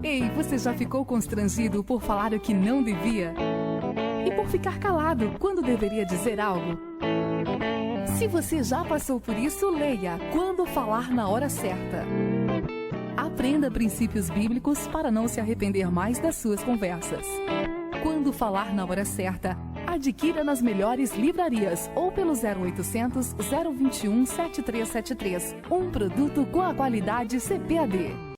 Ei, você já ficou constrangido por falar o que não devia? E por ficar calado quando deveria dizer algo? Se você já passou por isso, leia Quando Falar na Hora Certa. Aprenda princípios bíblicos para não se arrepender mais das suas conversas. Quando Falar na Hora Certa, adquira nas melhores livrarias ou pelo 0800 021 7373. Um produto com a qualidade CPAD.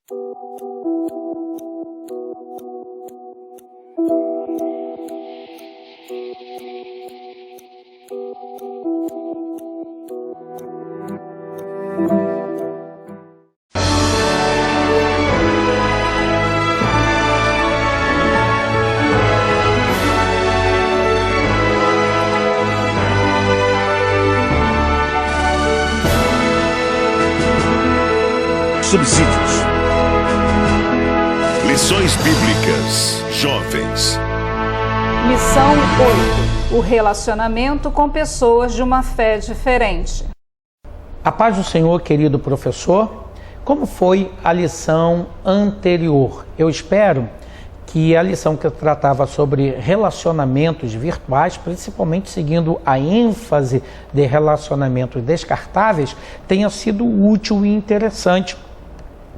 Subsídios. Lições Bíblicas Jovens. Lição 8. O relacionamento com pessoas de uma fé diferente. A paz do Senhor, querido professor. Como foi a lição anterior? Eu espero que a lição que tratava sobre relacionamentos virtuais, principalmente seguindo a ênfase de relacionamentos descartáveis, tenha sido útil e interessante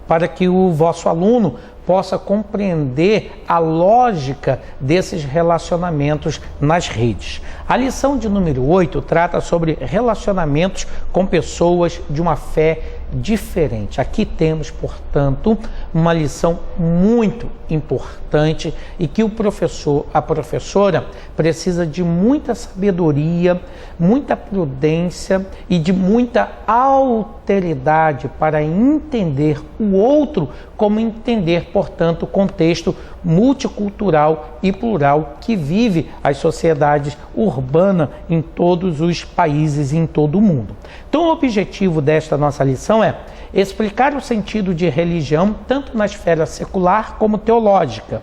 para que o vosso aluno possa compreender a lógica desses relacionamentos nas redes. A lição de número 8 trata sobre relacionamentos com pessoas de uma fé diferente. Aqui temos, portanto, uma lição muito importante e que o professor, a professora, precisa de muita sabedoria, muita prudência e de muita alteridade para entender o outro, como entender, portanto, o contexto multicultural e plural que vive as sociedades urbanas em todos os países e em todo o mundo. Então, o objetivo desta nossa lição é explicar o sentido de religião tanto na esfera secular como teológica,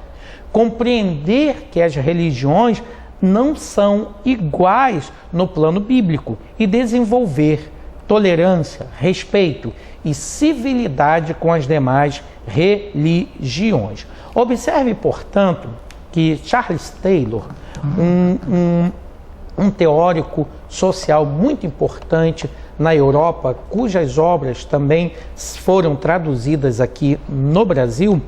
compreender que as religiões não são iguais no plano bíblico e desenvolver tolerância, respeito e civilidade com as demais religiões. Observe, portanto, que Charles Taylor, um teórico social muito importante na Europa, cujas obras também foram traduzidas aqui no Brasil,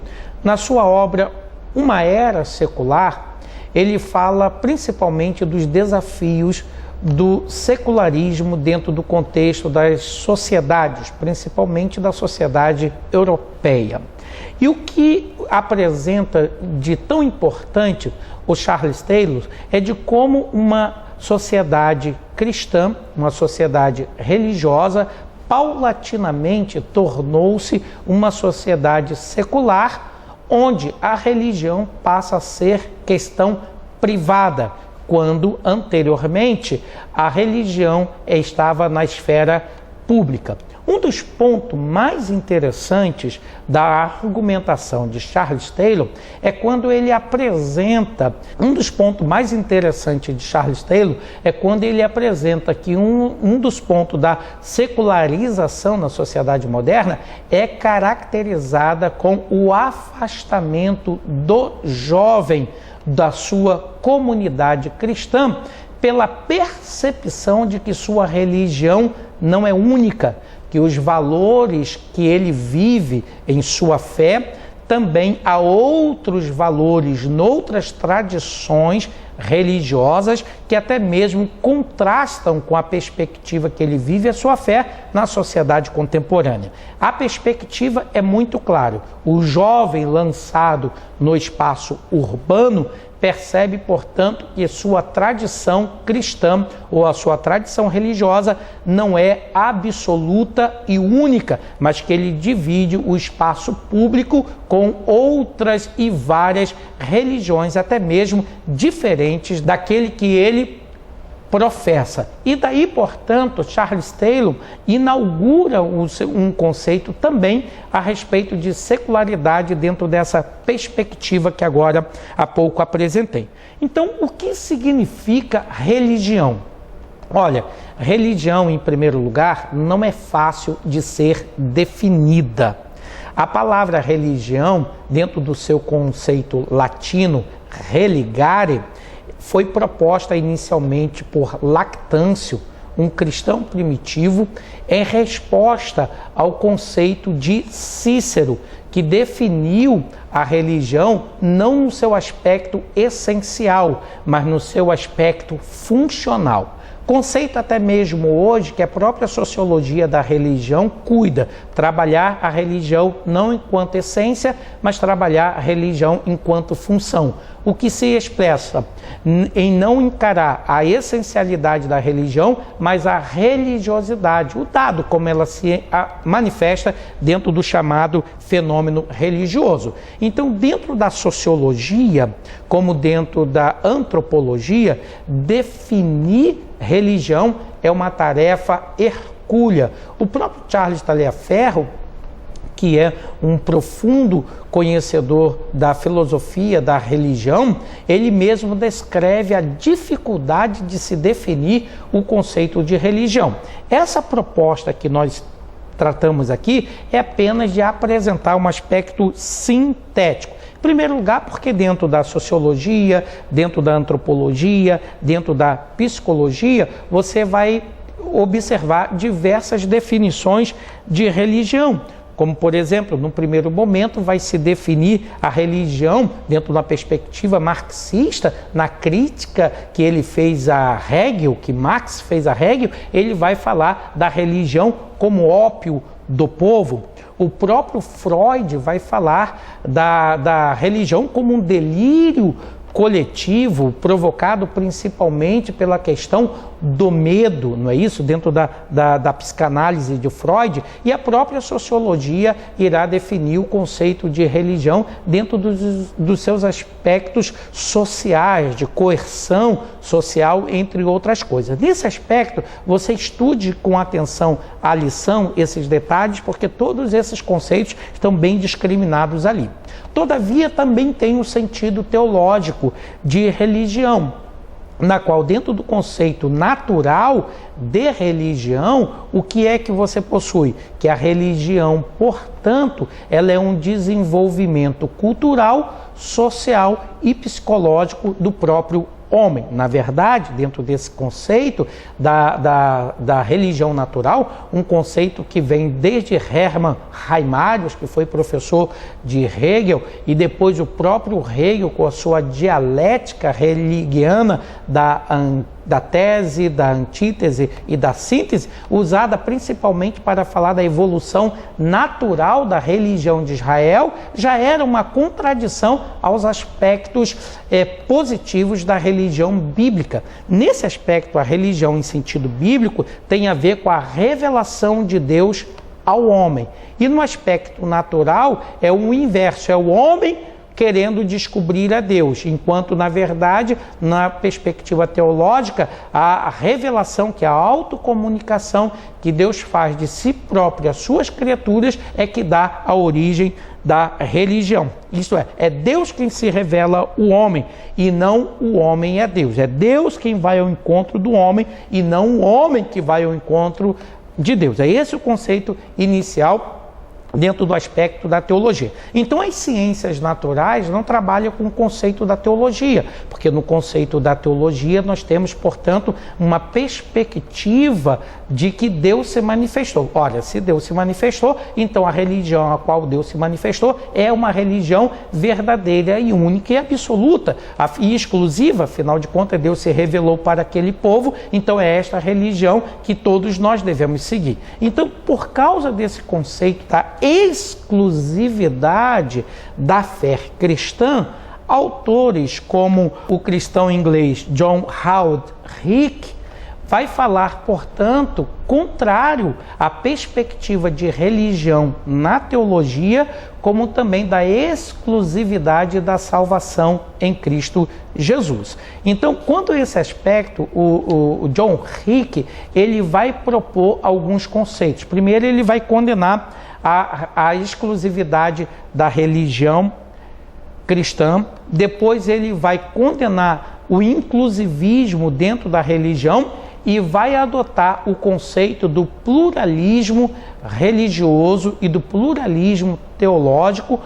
na sua obra Uma Era Secular, ele fala principalmente dos desafios do secularismo dentro do contexto das sociedades, principalmente da sociedade europeia. E o que apresenta de tão importante o Charles Taylor é de como uma sociedade cristã, uma sociedade religiosa, paulatinamente tornou-se uma sociedade secular, onde a religião passa a ser questão privada, quando anteriormente a religião estava na esfera pública. Um dos pontos mais interessantes da argumentação de Charles Taylor é quando ele apresenta, que um dos pontos da secularização na sociedade moderna é caracterizada com o afastamento do jovem da sua comunidade cristã pela percepção de que sua religião não é única, que os valores que ele vive em sua fé, também há outros valores noutras tradições religiosas que até mesmo contrastam com a perspectiva que ele vive a sua fé na sociedade contemporânea. A perspectiva é muito clara. O jovem lançado no espaço urbano percebe, portanto, que sua tradição cristã ou a sua tradição religiosa não é absoluta e única, mas que ele divide o espaço público com outras e várias religiões, até mesmo diferentes daquele que ele professa. E daí, portanto, Charles Taylor inaugura um conceito também a respeito de secularidade dentro dessa perspectiva que agora há pouco apresentei. Então, o que significa religião? Olha, religião, em primeiro lugar, não é fácil de ser definida. A palavra religião, dentro do seu conceito latino, religare, foi proposta inicialmente por Lactâncio, um cristão primitivo, em resposta ao conceito de Cícero, que definiu a religião não no seu aspecto essencial, mas no seu aspecto funcional. Conceito até mesmo hoje que a própria sociologia da religião cuida, trabalhar a religião não enquanto essência, mas trabalhar a religião enquanto função. O que se expressa em não encarar a essencialidade da religião, mas a religiosidade, o dado como ela se manifesta dentro do chamado fenômeno religioso. Então, dentro da sociologia, como dentro da antropologia, definir religião é uma tarefa hercúlea. O próprio Charles Tagliaferro, que é um profundo conhecedor da filosofia da religião, ele mesmo descreve a dificuldade de se definir o conceito de religião. Essa proposta que nós tratamos aqui é apenas de apresentar um aspecto sintético. Em primeiro lugar, porque dentro da sociologia, dentro da antropologia, dentro da psicologia, você vai observar diversas definições de religião. Como, por exemplo, no primeiro momento vai se definir a religião dentro da perspectiva marxista, na crítica que ele fez a Hegel, que Marx fez a Hegel, ele vai falar da religião como ópio do povo. O próprio Freud vai falar da religião como um delírio coletivo, provocado principalmente pela questão do medo, não é isso? Dentro da psicanálise de Freud, e a própria sociologia irá definir o conceito de religião dentro dos seus aspectos sociais, de coerção social, entre outras coisas. Nesse aspecto, você estude com atenção a lição, esses detalhes, porque todos esses conceitos estão bem discriminados ali. Todavia, também tem um sentido teológico de religião, na qual, dentro do conceito natural de religião, o que é que você possui? Que a religião, portanto, ela é um desenvolvimento cultural, social e psicológico do próprio homem. Na verdade, dentro desse conceito da religião natural, um conceito que vem desde Hermann Heimarius, que foi professor de Hegel, e depois o próprio Hegel com a sua dialética hegeliana da tese, da antítese e da síntese, usada principalmente para falar da evolução natural da religião de Israel, já era uma contradição aos aspectos positivos da religião bíblica. Nesse aspecto, a religião em sentido bíblico tem a ver com a revelação de Deus ao homem. E no aspecto natural é o inverso, é o homem querendo descobrir a Deus, enquanto, na verdade, na perspectiva teológica, a revelação, que é a autocomunicação que Deus faz de si próprio às suas criaturas, é que dá a origem da religião. Isto é Deus quem se revela o homem, e não o homem é Deus. É Deus quem vai ao encontro do homem, e não o homem que vai ao encontro de Deus. É esse o conceito inicial dentro do aspecto da teologia. Então, as ciências naturais não trabalham com o conceito da teologia, porque no conceito da teologia nós temos, portanto, uma perspectiva de que Deus se manifestou. Olha, se Deus se manifestou, então a religião a qual Deus se manifestou é uma religião verdadeira e única e absoluta e exclusiva, afinal de contas, Deus se revelou para aquele povo, então é esta religião que todos nós devemos seguir. Então, por causa desse conceito da exclusividade da fé cristã, autores como o cristão inglês John Howard Hick vai falar, portanto, contrário à perspectiva de religião na teologia, como também da exclusividade da salvação em Cristo Jesus. Então, quanto a esse aspecto, o John Hick, ele vai propor alguns conceitos. Primeiro, ele vai condenar a exclusividade da religião cristã. Depois, ele vai condenar o inclusivismo dentro da religião, e vai adotar o conceito do pluralismo religioso e do pluralismo teológico,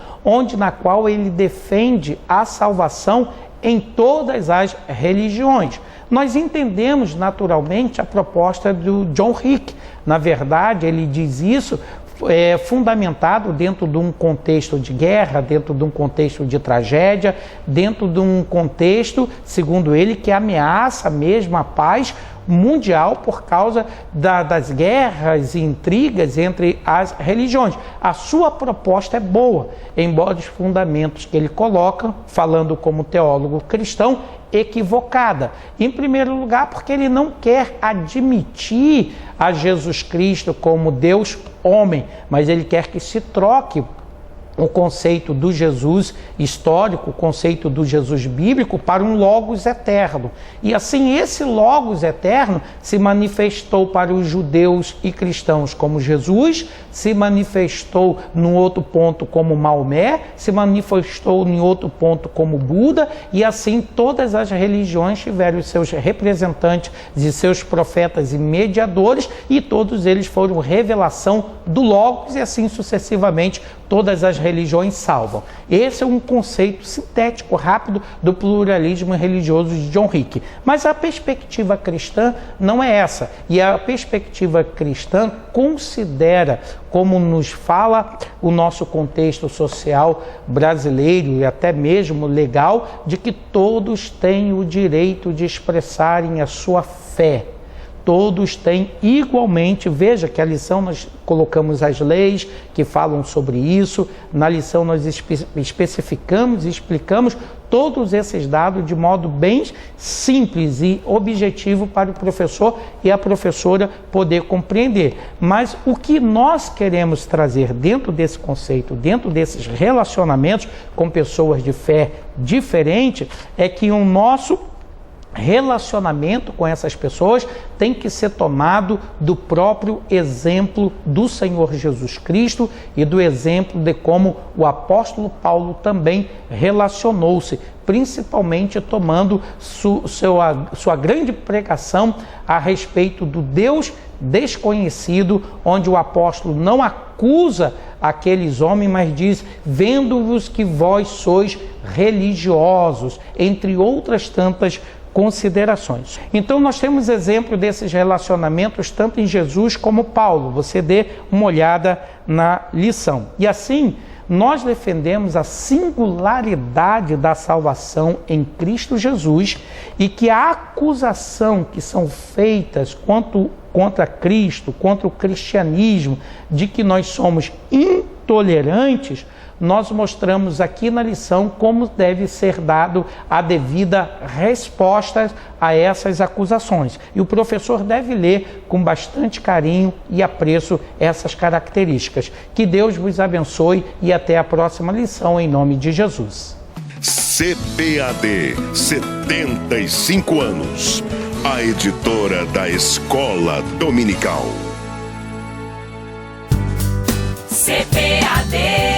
na qual ele defende a salvação em todas as religiões. Nós entendemos naturalmente a proposta do John Hick. Na verdade, ele diz isso fundamentado dentro de um contexto de guerra, dentro de um contexto de tragédia, dentro de um contexto, segundo ele, que ameaça mesmo a paz mundial por causa das guerras e intrigas entre as religiões. A sua proposta é boa, embora os fundamentos que ele coloca, falando como teólogo cristão, equivocada. Em primeiro lugar, porque ele não quer admitir a Jesus Cristo como Deus homem, mas ele quer que se troque o conceito do Jesus histórico, o conceito do Jesus bíblico, para um Logos eterno. E assim, esse Logos eterno se manifestou para os judeus e cristãos como Jesus, se manifestou num outro ponto como Maomé, se manifestou em outro ponto como Buda, e assim todas as religiões tiveram os seus representantes e seus profetas e mediadores, e todos eles foram revelação do Logos, e assim sucessivamente todas as religiões salvam. Esse é um conceito sintético, rápido, do pluralismo religioso de John Hick. Mas a perspectiva cristã não é essa. E a perspectiva cristã considera, como nos fala o nosso contexto social brasileiro e até mesmo legal, de que todos têm o direito de expressarem a sua fé. Todos têm igualmente, veja que a lição nós colocamos as leis que falam sobre isso, na lição nós especificamos e explicamos todos esses dados de modo bem simples e objetivo para o professor e a professora poder compreender. Mas o que nós queremos trazer dentro desse conceito, dentro desses relacionamentos com pessoas de fé diferente, é que o nosso relacionamento com essas pessoas tem que ser tomado do próprio exemplo do Senhor Jesus Cristo e do exemplo de como o apóstolo Paulo também relacionou-se, principalmente tomando sua grande pregação a respeito do Deus desconhecido, onde o apóstolo não acusa aqueles homens, mas diz: vendo-vos que vós sois religiosos, entre outras tantas considerações. Então nós temos exemplo desses relacionamentos tanto em Jesus como Paulo. Você dê uma olhada na lição. E assim, nós defendemos a singularidade da salvação em Cristo Jesus e que a acusação que são feitas contra Cristo, contra o cristianismo, de que nós somos intolerantes, nós mostramos aqui na lição como deve ser dado a devida resposta a essas acusações. E o professor deve ler com bastante carinho e apreço essas características. Que Deus vos abençoe e até a próxima lição, em nome de Jesus. CPAD, 75 anos. A editora da Escola Dominical. CPAD